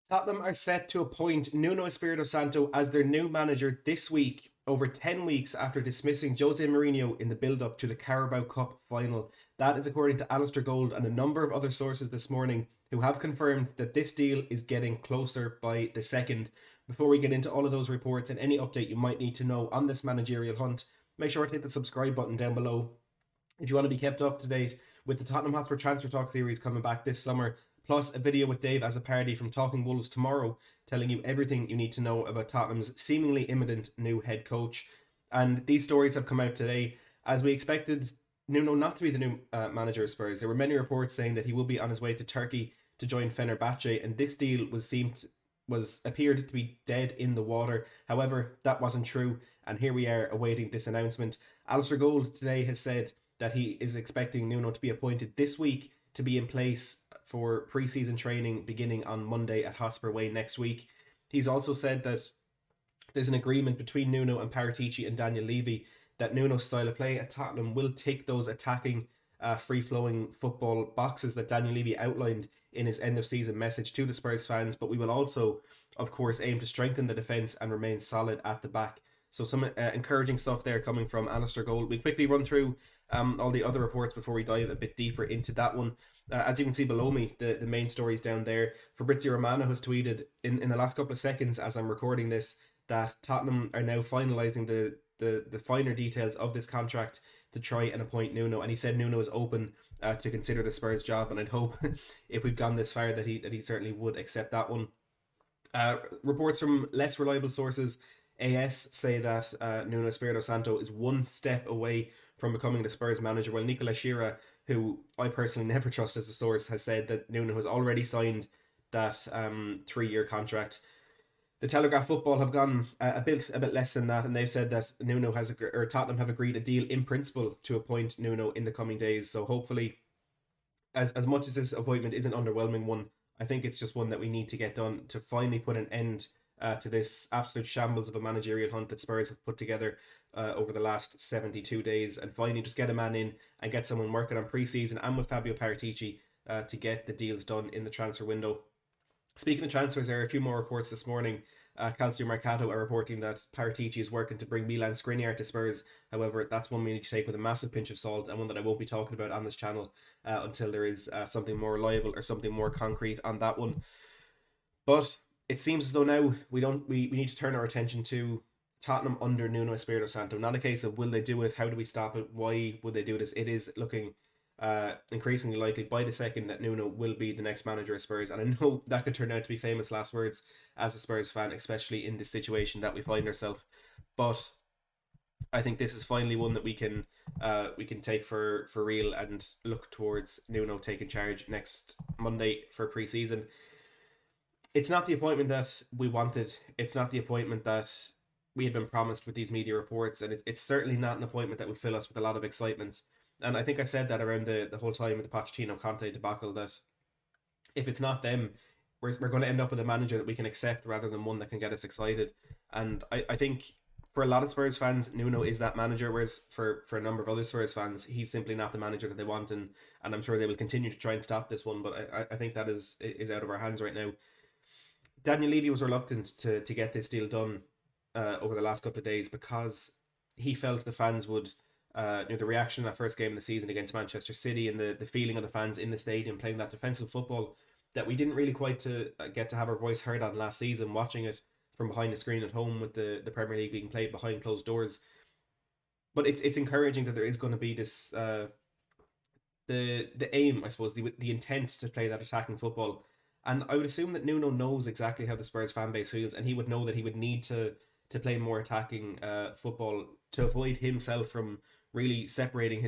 Tottenham are set to appoint Nuno Espirito Santo as their new manager this week, over 10 weeks after dismissing Jose Mourinho in the build up to the Carabao Cup final. That is according to Alistair Gold and a number of other sources this morning who have confirmed that this deal is getting closer by the second. Before we get into all of those reports and any update you might need to know on this managerial hunt, make sure to hit the subscribe button down below if you want to be kept up to date with the Tottenham Hotspur Transfer Talk series coming back this summer, plus a video with Dave as a parody from Talking Wolves tomorrow, telling you everything you need to know about Tottenham's seemingly imminent new head coach. And these stories have come out today. As we expected Nuno not to be the new manager of Spurs, there were many reports saying that he will be on his way to Turkey to join Fenerbahce, and this deal was appeared to be dead in the water. However, that wasn't true, and here we are awaiting this announcement. Alistair Gold today has said that he is expecting Nuno to be appointed this week to be in place for pre-season training beginning on Monday at Hotspur Way next week. He's also said that there's an agreement between Nuno and Paratici and Daniel Levy that Nuno's style of play at Tottenham will tick those attacking, free-flowing football boxes that Daniel Levy outlined in his end-of-season message to the Spurs fans, but we will also, of course, aim to strengthen the defence and remain solid at the back. So some encouraging stuff there coming from Alistair Gold. We quickly run through all the other reports before we dive a bit deeper into that one. As you can see below me, the main stories down there. Fabrizio Romano has tweeted in the last couple of seconds as I'm recording this that Tottenham are now finalising the finer details of this contract to try and appoint Nuno. And he said Nuno is open to consider the Spurs job, and I'd hope if we've gone this far that he certainly would accept that one. Reports from less reliable sources, AS, say that Nuno Espirito Santo is one step away from becoming the Spurs manager, while Nicola Shira, who I personally never trust as a source, has said that Nuno has already signed that 3-year contract. The Telegraph Football have gone a bit less than that, and they've said that Tottenham have agreed a deal in principle to appoint Nuno in the coming days. So hopefully, as much as this appointment is an underwhelming one, I think it's just one that we need to get done to finally put an end to this absolute shambles of a managerial hunt that Spurs have put together over the last 72 days, and finally just get a man in and get someone working on pre-season and with Fabio Paratici to get the deals done in the transfer window. Speaking of transfers, there are a few more reports this morning. Calcio Mercato are reporting that Paratici is working to bring Milan Skriniar to Spurs. However, that's one we need to take with a massive pinch of salt, and one that I won't be talking about on this channel until there is something more reliable or something more concrete on that one. But it seems as though now we need to turn our attention to Tottenham under Nuno Espirito Santo. Not a case of will they do it, how do we stop it, why would they do this. It is looking increasingly likely by the second that Nuno will be the next manager of Spurs, and I know that could turn out to be famous last words as a Spurs fan, especially in this situation that we find ourselves. But I think this is finally one that we can take for real and look towards Nuno taking charge next Monday for pre-season. It's not the appointment that we wanted. It's not the appointment that we had been promised with these media reports, and it's certainly not an appointment that would fill us with a lot of excitement. And I think I said that around the whole time with the Pochettino Conte debacle, that if it's not them, we're going to end up with a manager that we can accept rather than one that can get us excited. And I think for a lot of Spurs fans, Nuno is that manager, whereas for a number of other Spurs fans, he's simply not the manager that they want, and I'm sure they will continue to try and stop this one, but I think that is out of our hands right now. Daniel Levy was reluctant to get this deal done over the last couple of days because he felt the fans would, the reaction in that first game of the season against Manchester City and the feeling of the fans in the stadium playing that defensive football that we didn't really quite get to have our voice heard on last season, watching it from behind the screen at home with the Premier League being played behind closed doors. But it's encouraging that there is going to be this the aim, I suppose, the intent to play that attacking football. And I would assume that Nuno knows exactly how the Spurs fan base feels, and he would know that he would need to play more attacking football to avoid himself from really separating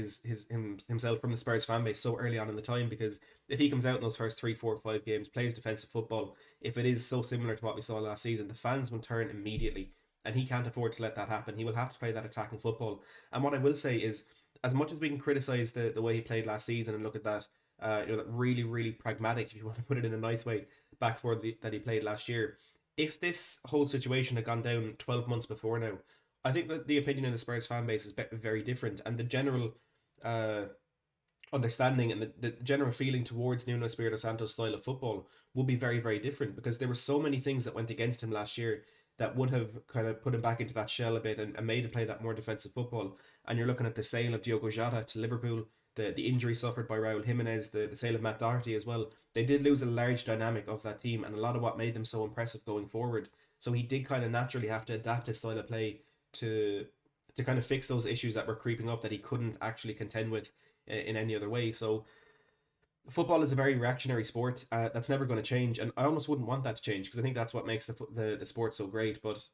himself from the Spurs fan base so early on in the time. Because if he comes out in those first 3, 4, 5 games, plays defensive football, if it is so similar to what we saw last season, the fans will turn immediately, and he can't afford to let that happen. He will have to play that attacking football. And what I will say is, as much as we can criticize the way he played last season and look at that, that really, really pragmatic, if you want to put it in a nice way, back for that he played last year. If this whole situation had gone down 12 months before now, I think that the opinion in the Spurs fan base is very different, and the general understanding and the general feeling towards Nuno Espirito Santo's style of football would be very, very different, because there were so many things that went against him last year that would have kind of put him back into that shell a bit, and made him play that more defensive football. And you're looking at the sale of Diogo Jota to Liverpool, the injury suffered by Raul Jimenez, the sale of Matt Doherty as well. They did lose a large dynamic of that team and a lot of what made them so impressive going forward. So he did kind of naturally have to adapt his style of play to kind of fix those issues that were creeping up that he couldn't actually contend with in any other way. So football is a very reactionary sport. That's never going to change, and I almost wouldn't want that to change, because I think that's what makes the sport so great. But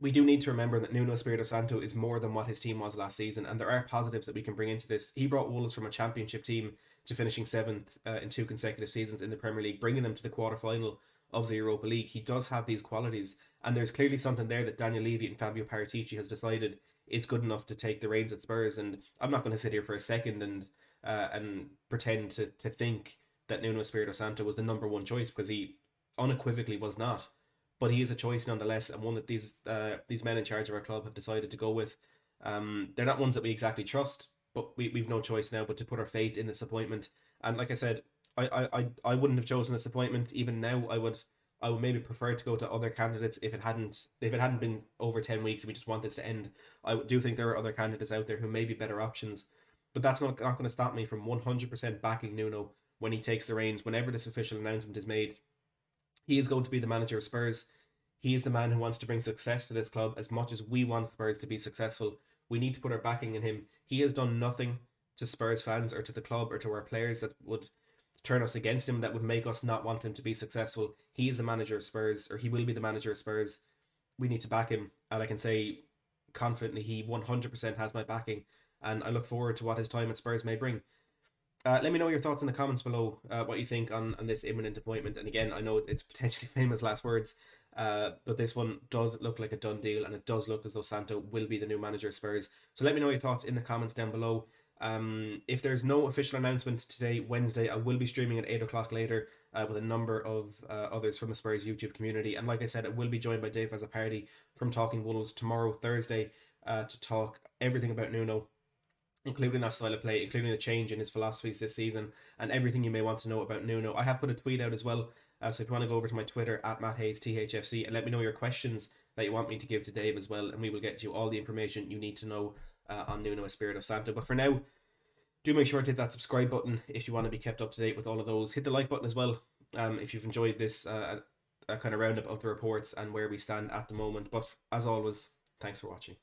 we do need to remember that Nuno Espirito Santo is more than what his team was last season, and there are positives that we can bring into this. He brought Wolves from a championship team to finishing seventh in 2 consecutive seasons in the Premier League, bringing them to the quarter-final of the Europa League. He does have these qualities, and there's clearly something there that Daniel Levy and Fabio Paratici has decided is good enough to take the reins at Spurs. And I'm not going to sit here for a second and pretend to think that Nuno Espirito Santo was the number one choice, because he unequivocally was not. But he is a choice nonetheless, and one that these men in charge of our club have decided to go with. They're not ones that we exactly trust, but we've no choice now but to put our faith in this appointment. And like I said, I wouldn't have chosen this appointment. Even now, I would maybe prefer to go to other candidates if it hadn't been over 10 weeks and we just want this to end. I do think there are other candidates out there who may be better options, but that's not going to stop me from 100% backing Nuno when he takes the reins, whenever this official announcement is made. He is going to be the manager of Spurs. He is the man who wants to bring success to this club. As much as we want Spurs to be successful, we need to put our backing in him. He has done nothing to Spurs fans or to the club or to our players that would turn us against him, that would make us not want him to be successful. He is the manager of Spurs, or he will be the manager of Spurs. We need to back him, and I can say confidently he 100% has my backing, and I look forward to what his time at Spurs may bring. Let me know your thoughts in the comments below, what you think on this imminent appointment. And again, I know it's potentially famous last words, but this one does look like a done deal, and it does look as though Santo will be the new manager of Spurs. So let me know your thoughts in the comments down below. If there's no official announcement today, Wednesday, I will be streaming at 8 o'clock later with a number of others from the Spurs YouTube community. And like I said, I will be joined by Dave as a party from Talking Wolves tomorrow, Thursday, to talk everything about Nuno, including that style of play, including the change in his philosophies this season, and everything you may want to know about Nuno. I have put a tweet out as well, so if you want to go over to my Twitter, at MattHayesTHFC, and let me know your questions that you want me to give to Dave as well, and we will get you all the information you need to know on Nuno Espirito Santo. But for now, do make sure to hit that subscribe button if you want to be kept up to date with all of those. Hit the like button as well if you've enjoyed this kind of roundup of the reports and where we stand at the moment. But as always, thanks for watching.